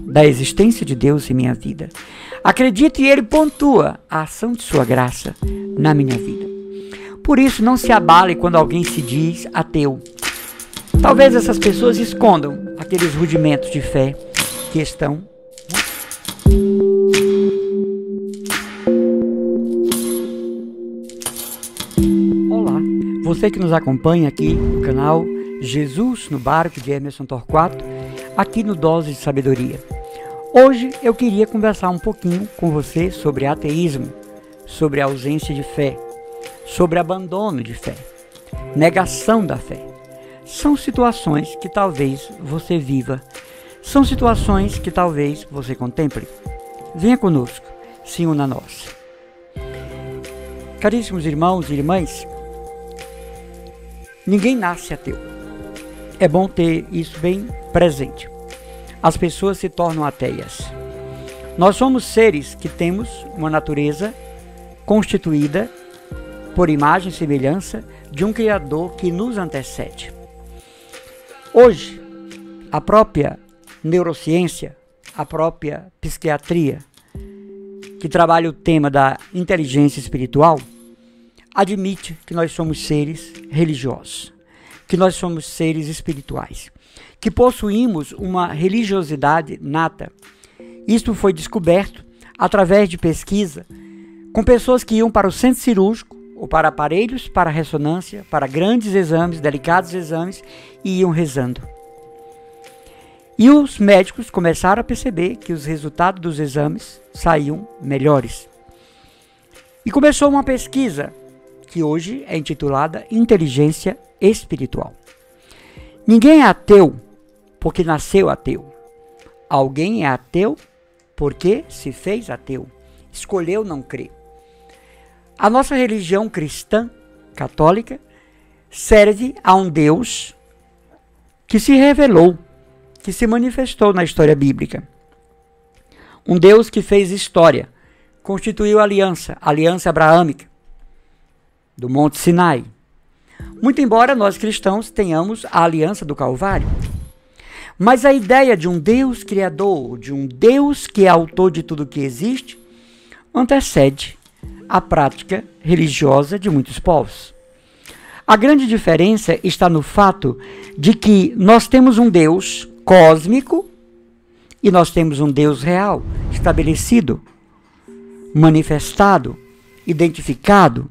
da existência de Deus em minha vida. Acredito e Ele pontua a ação de sua graça na minha vida. Por isso, não se abale quando alguém se diz ateu. Talvez essas pessoas escondam aqueles rudimentos de fé que estão. Olá, você que nos acompanha aqui no canal Jesus no Barco de Emerson Torquato, aqui no Dose de Sabedoria. Hoje eu queria conversar um pouquinho com você sobre ateísmo, sobre ausência de fé, sobre abandono de fé, negação da fé. São situações que talvez você viva, são situações que talvez você contemple. Venha conosco, se una a nós. Caríssimos irmãos e irmãs, ninguém nasce ateu. É bom ter isso bem presente. As pessoas se tornam ateias. Nós somos seres que temos uma natureza constituída por imagem e semelhança de um Criador que nos antecede. Hoje, a própria neurociência, a própria psiquiatria, que trabalha o tema da inteligência espiritual, admite que nós somos seres religiosos, que nós somos seres espirituais, que possuímos uma religiosidade nata. Isto foi descoberto através de pesquisa com pessoas que iam para o centro cirúrgico ou para aparelhos para ressonância, para grandes exames, delicados exames, e iam rezando. E os médicos começaram a perceber que os resultados dos exames saíam melhores. E começou uma pesquisa que hoje é intitulada Inteligência Espiritual. Ninguém é ateu porque nasceu ateu. Alguém é ateu porque se fez ateu, escolheu não crer. A nossa religião cristã, católica, serve a um Deus que se revelou, que se manifestou na história bíblica. Um Deus que fez história, constituiu aliança abraâmica, do Monte Sinai. Muito embora nós cristãos tenhamos a aliança do Calvário. Mas a ideia de um Deus criador, de um Deus que é autor de tudo que existe, antecede a prática religiosa de muitos povos. A grande diferença está no fato de que nós temos um Deus cósmico e nós temos um Deus real, estabelecido, manifestado, identificado,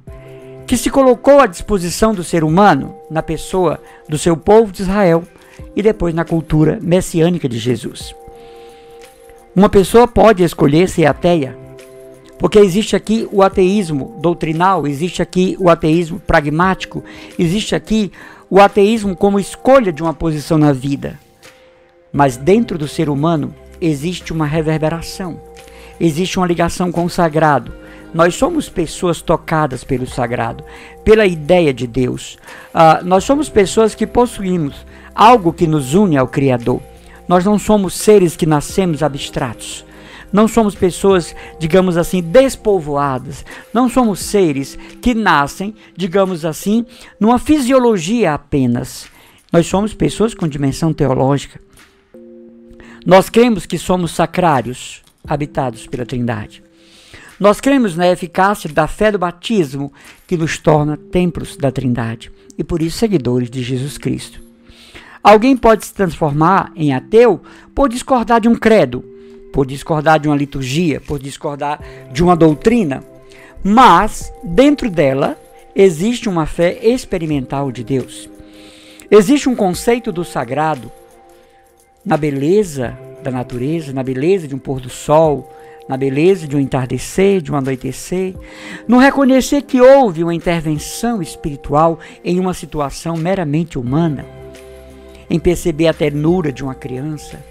que se colocou à disposição do ser humano na pessoa do seu povo de Israel e depois na cultura messiânica de Jesus. Uma pessoa pode escolher ser ateia, porque existe aqui o ateísmo doutrinal, existe aqui o ateísmo pragmático, existe aqui o ateísmo como escolha de uma posição na vida. Mas dentro do ser humano existe uma reverberação, existe uma ligação com o sagrado. Nós somos pessoas tocadas pelo sagrado, pela ideia de Deus. Nós somos pessoas que possuímos algo que nos une ao Criador. Nós não somos seres que nascemos abstratos. Não somos pessoas, digamos assim, despovoadas. Não somos seres que nascem, digamos assim, numa fisiologia apenas. Nós somos pessoas com dimensão teológica. Nós cremos que somos sacrários, habitados pela Trindade. Nós cremos na eficácia da fé do batismo, que nos torna templos da Trindade, e por isso seguidores de Jesus Cristo. Alguém pode se transformar em ateu por discordar de um credo, por discordar de uma liturgia, por discordar de uma doutrina, mas dentro dela existe uma fé experimental de Deus. Existe um conceito do sagrado na beleza da natureza, na beleza de um pôr do sol, na beleza de um entardecer, de um anoitecer, no reconhecer que houve uma intervenção espiritual em uma situação meramente humana, em perceber a ternura de uma criança,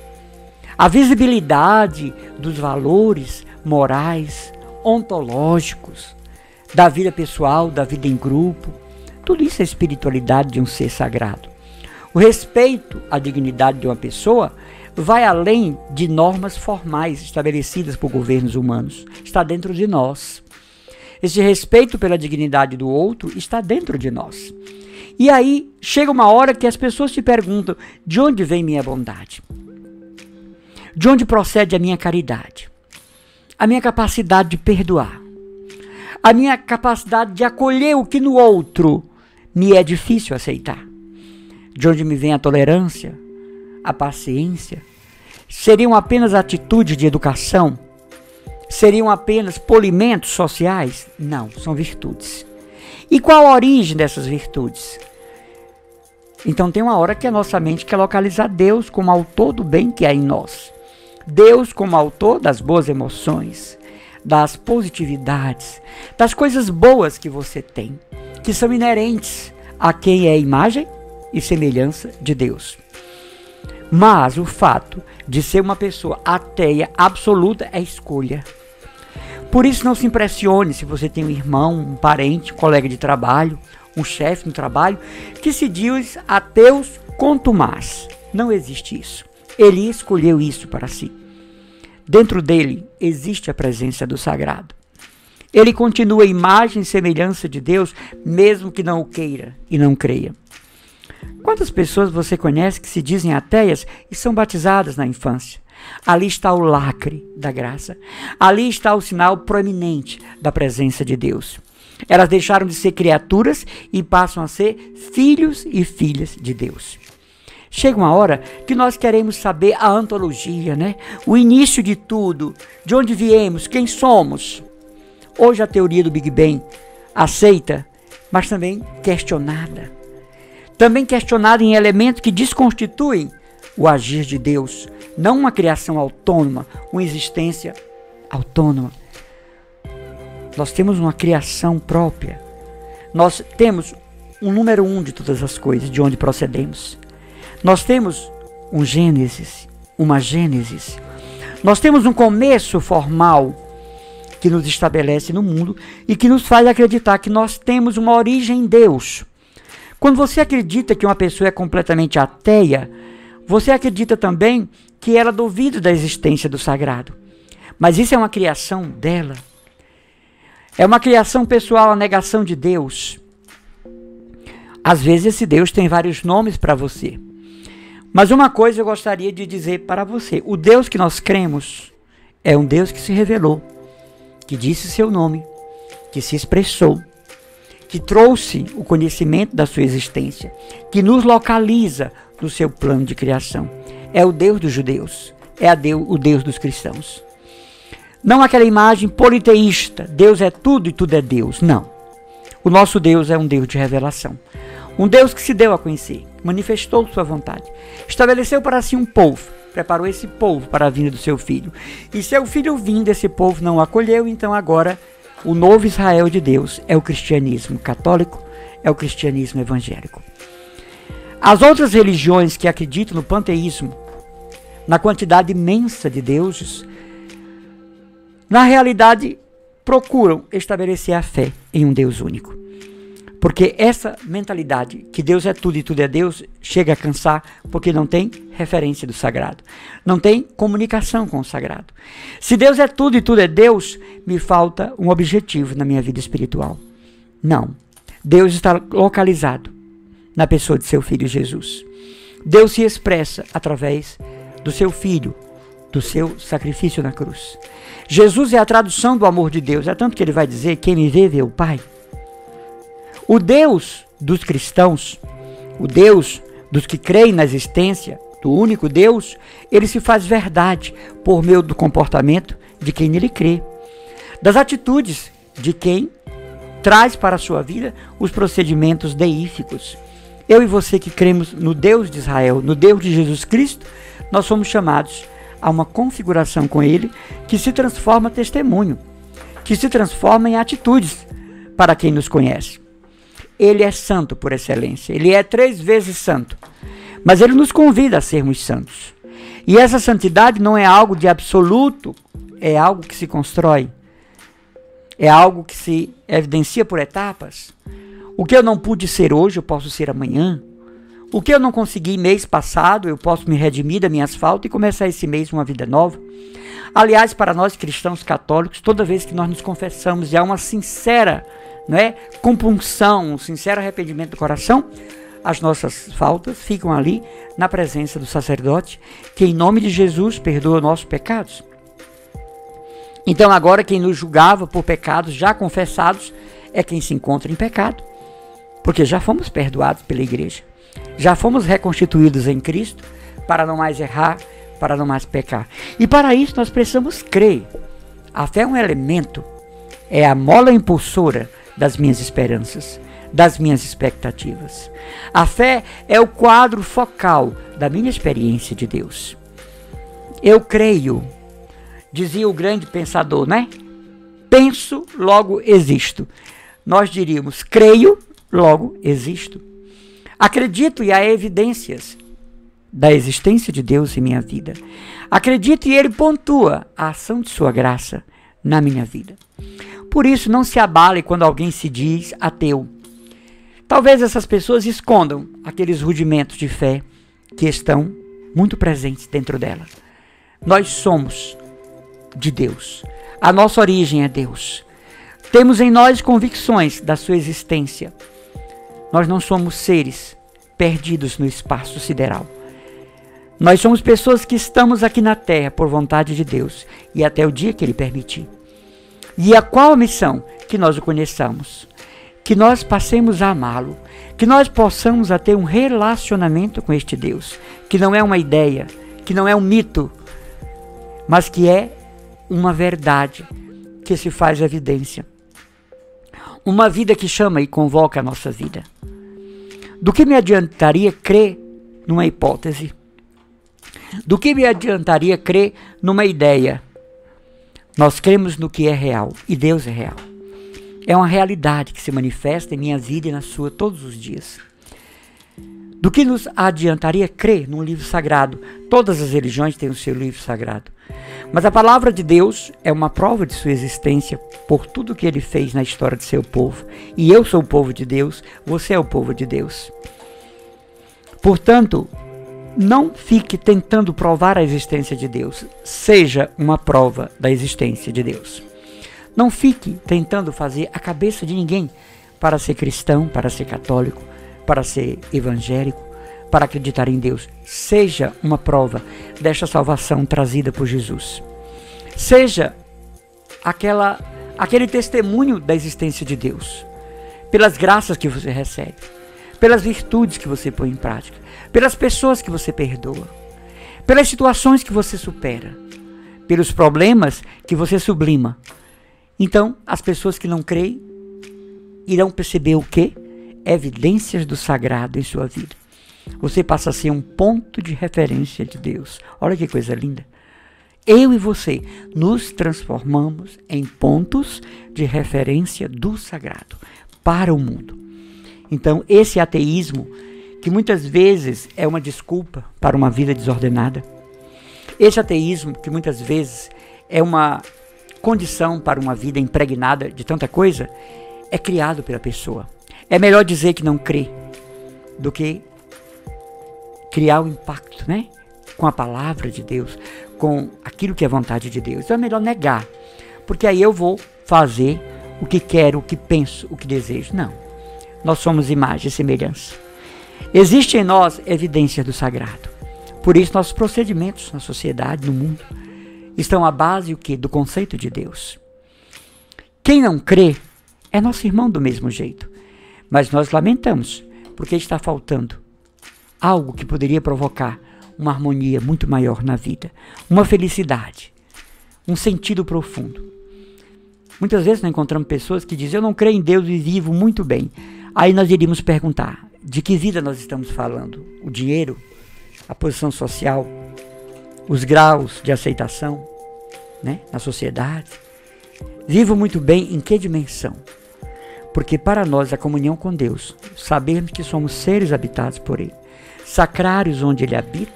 a visibilidade dos valores morais, ontológicos, da vida pessoal, da vida em grupo. Tudo isso é espiritualidade de um ser sagrado. O respeito à dignidade de uma pessoa vai além de normas formais estabelecidas por governos humanos. Está dentro de nós. Esse respeito pela dignidade do outro está dentro de nós. E aí chega uma hora que as pessoas se perguntam: de onde vem minha bondade? De onde procede a minha caridade? A minha capacidade de perdoar. A minha capacidade de acolher o que no outro me é difícil aceitar. De onde me vem a tolerância, a paciência? Seriam apenas atitudes de educação? Seriam apenas polimentos sociais? Não, são virtudes. E qual a origem dessas virtudes? Então tem uma hora que a nossa mente quer localizar Deus como autor do bem que há em nós. Deus como autor das boas emoções, das positividades, das coisas boas que você tem, que são inerentes a quem é a imagem e semelhança de Deus. Mas o fato de ser uma pessoa ateia absoluta é escolha. Por isso não se impressione se você tem um irmão, um parente, um colega de trabalho, um chefe no trabalho, que se diz ateus contumaz. Não existe isso. Ele escolheu isso para si. Dentro dele existe a presença do sagrado. Ele continua a imagem e semelhança de Deus, mesmo que não o queira e não creia. Quantas pessoas você conhece que se dizem ateias e são batizadas na infância? Ali está o lacre da graça. Ali está o sinal proeminente da presença de Deus. Elas deixaram de ser criaturas e passam a ser filhos e filhas de Deus. Chega uma hora que nós queremos saber a antologia, né? O início de tudo, de onde viemos, quem somos. Hoje a teoria do Big Bang aceita, mas também questionada. Também questionada em elementos que desconstituem o agir de Deus. Não uma criação autônoma, uma existência autônoma. Nós temos uma criação própria. Nós temos um número 1 de todas as coisas, de onde procedemos. Nós temos um Gênesis, uma Gênesis. Nós temos um começo formal que nos estabelece no mundo e que nos faz acreditar que nós temos uma origem em Deus. Quando você acredita que uma pessoa é completamente ateia, você acredita também que ela duvida da existência do sagrado. Mas isso é uma criação dela. É uma criação pessoal, a negação de Deus. Às vezes esse Deus tem vários nomes para você. Mas uma coisa eu gostaria de dizer para você. O Deus que nós cremos é um Deus que se revelou, que disse seu nome, que se expressou, que trouxe o conhecimento da sua existência, que nos localiza no seu plano de criação. É o Deus dos judeus, é o Deus dos cristãos. Não aquela imagem politeísta, Deus é tudo e tudo é Deus. Não. O nosso Deus é um Deus de revelação. Um Deus que se deu a conhecer, manifestou sua vontade, estabeleceu para si um povo, preparou esse povo para a vinda do seu filho. E seu filho vindo, esse povo não o acolheu, então agora o novo Israel de Deus é o cristianismo católico, é o cristianismo evangélico. As outras religiões que acreditam no panteísmo, na quantidade imensa de deuses, na realidade procuram estabelecer a fé em um Deus único. Porque essa mentalidade, que Deus é tudo e tudo é Deus, chega a cansar porque não tem referência do sagrado. Não tem comunicação com o sagrado. Se Deus é tudo e tudo é Deus, me falta um objetivo na minha vida espiritual. Não. Deus está localizado na pessoa de seu Filho Jesus. Deus se expressa através do seu Filho, do seu sacrifício na cruz. Jesus é a tradução do amor de Deus. É tanto que ele vai dizer, quem me vê, vê o Pai. O Deus dos cristãos, o Deus dos que creem na existência do único Deus, ele se faz verdade por meio do comportamento de quem nele crê, das atitudes de quem traz para a sua vida os procedimentos deíficos. Eu e você que cremos no Deus de Israel, no Deus de Jesus Cristo, nós somos chamados a uma configuração com ele que se transforma em testemunho, que se transforma em atitudes para quem nos conhece. Ele é santo por excelência. Ele é 3 vezes santo. Mas ele nos convida a sermos santos. E essa santidade não é algo de absoluto, é algo que se constrói. É algo que se evidencia por etapas. O que eu não pude ser hoje, eu posso ser amanhã. O que eu não consegui mês passado, eu posso me redimir das minhas faltas e começar esse mês uma vida nova. Aliás, para nós cristãos católicos, toda vez que nós nos confessamos e há uma sincera compunção, um sincero arrependimento do coração, as nossas faltas ficam ali na presença do sacerdote, que em nome de Jesus perdoa nossos pecados. Então agora quem nos julgava por pecados já confessados é quem se encontra em pecado, porque já fomos perdoados pela igreja, já fomos reconstituídos em Cristo para não mais errar, para não mais pecar. E para isso nós precisamos crer. A fé é um elemento, é a mola impulsora das minhas esperanças, das minhas expectativas. A fé é o quadro focal da minha experiência de Deus. Eu creio, dizia o grande pensador, né? Penso, logo existo. Nós diríamos, creio, logo existo. Acredito e há evidências da existência de Deus em minha vida. Acredito e Ele pontua a ação de sua graça na minha vida. Por isso, não se abale quando alguém se diz ateu. Talvez essas pessoas escondam aqueles rudimentos de fé que estão muito presentes dentro dela. Nós somos de Deus. A nossa origem é Deus. Temos em nós convicções da sua existência. Nós não somos seres perdidos no espaço sideral. Nós somos pessoas que estamos aqui na terra por vontade de Deus e até o dia que Ele permitir. E a qual a missão? Que nós o conheçamos, que nós passemos a amá-lo, que nós possamos a ter um relacionamento com este Deus, que não é uma ideia, que não é um mito, mas que é uma verdade que se faz evidência. Uma vida que chama e convoca a nossa vida. Do que me adiantaria crer numa hipótese? Do que me adiantaria crer numa ideia? Nós cremos no que é real, e Deus é real. É uma realidade que se manifesta em minha vida e na sua todos os dias. Do que nos adiantaria crer num livro sagrado? Todas as religiões têm o seu livro sagrado. Mas a palavra de Deus é uma prova de sua existência por tudo que Ele fez na história de seu povo. E eu sou o povo de Deus, você é o povo de Deus. Portanto, não fique tentando provar a existência de Deus. Seja uma prova da existência de Deus. Não fique tentando fazer a cabeça de ninguém para ser cristão, para ser católico, para ser evangélico, para acreditar em Deus. Seja uma prova desta salvação trazida por Jesus. Seja aquele testemunho da existência de Deus, pelas graças que você recebe, pelas virtudes que você põe em prática, pelas pessoas que você perdoa, pelas situações que você supera, pelos problemas que você sublima. Então, as pessoas que não creem irão perceber o quê? Evidências do sagrado em sua vida. Você passa a ser um ponto de referência de Deus. Olha que coisa linda. Eu e você nos transformamos em pontos de referência do sagrado para o mundo. Então, esse ateísmo, que muitas vezes é uma desculpa para uma vida desordenada, esse ateísmo, que muitas vezes é uma condição para uma vida impregnada de tanta coisa, é criado pela pessoa. É melhor dizer que não crê do que criar um impacto, né? Com a palavra de Deus, com aquilo que é vontade de Deus. Então é melhor negar, porque aí eu vou fazer o que quero, o que penso, o que desejo. Não. Nós somos imagem e semelhança. Existe em nós evidência do sagrado. Por isso nossos procedimentos na sociedade, no mundo, estão à base o quê? Do conceito de Deus. Quem não crê é nosso irmão do mesmo jeito. Mas nós lamentamos, porque está faltando algo que poderia provocar uma harmonia muito maior na vida, uma felicidade, um sentido profundo. Muitas vezes nós encontramos pessoas que dizem, eu não creio em Deus e vivo muito bem. Aí nós iríamos perguntar, de que vida nós estamos falando? O dinheiro, a posição social, os graus de aceitação, né, na sociedade? Vivo muito bem em que dimensão? Porque para nós a comunhão com Deus, sabermos que somos seres habitados por Ele, sacrários onde Ele habita,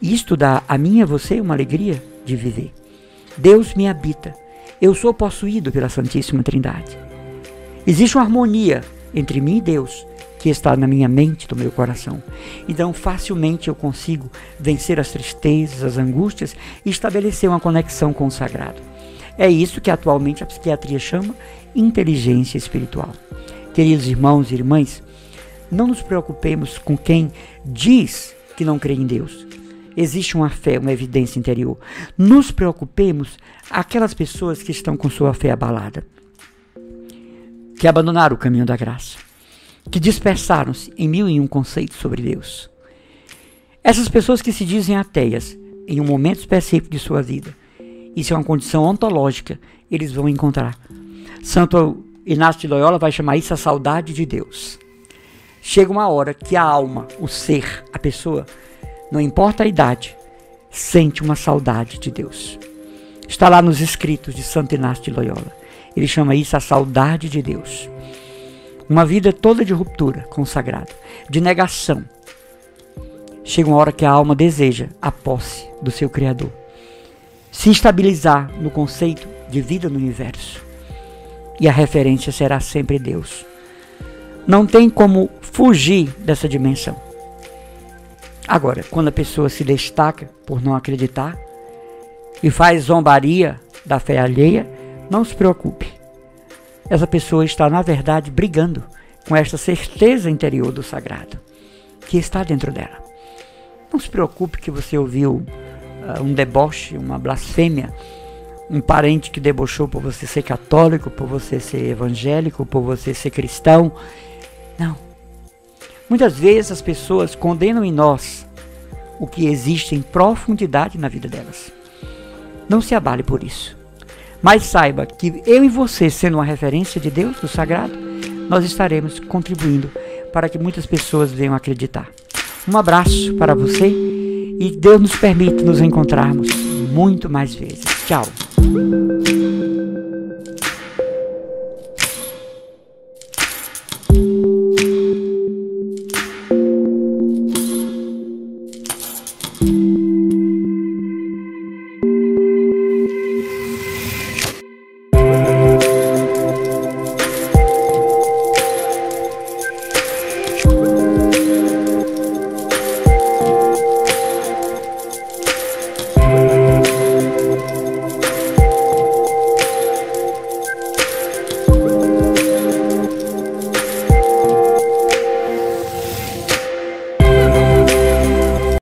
isto dá a mim e a você uma alegria de viver. Deus me habita, eu sou possuído pela Santíssima Trindade. Existe uma harmonia entre mim e Deus que está na minha mente, no meu coração. Então facilmente eu consigo vencer as tristezas, as angústias e estabelecer uma conexão com o sagrado. É isso que atualmente a psiquiatria chama inteligência espiritual. Queridos irmãos e irmãs, Não nos preocupemos com quem diz que não crê em Deus. Existe uma fé, uma evidência interior. Nos preocupemos aquelas pessoas que estão com sua fé abalada, que abandonaram o caminho da graça, que dispersaram-se em 1001 conceitos sobre Deus. Essas pessoas que se dizem ateias em um momento específico de sua vida, isso é uma condição ontológica, eles vão encontrar. Santo Inácio de Loyola vai chamar isso a saudade de Deus. Chega uma hora que a alma, o ser, a pessoa, não importa a idade, sente uma saudade de Deus. Está lá nos escritos de Santo Inácio de Loyola. Ele chama isso a saudade de Deus. Uma vida toda de ruptura com o sagrado, de negação. Chega uma hora que a alma deseja a posse do seu Criador. Se estabilizar no conceito de vida no universo. E a referência será sempre Deus. Não tem como fugir dessa dimensão. Agora, quando a pessoa se destaca por não acreditar e faz zombaria da fé alheia, não se preocupe. Essa pessoa está, na verdade, brigando com esta certeza interior do sagrado que está dentro dela. Não se preocupe que você ouviu um deboche, uma blasfêmia, um parente que debochou por você ser católico, por você ser evangélico, por você ser cristão. Não. Muitas vezes as pessoas condenam em nós o que existe em profundidade na vida delas. Não se abale por isso. Mas saiba que eu e você, sendo uma referência de Deus, do sagrado, nós estaremos contribuindo para que muitas pessoas venham acreditar. Um abraço para você e Deus nos permite nos encontrarmos muito mais vezes. Tchau!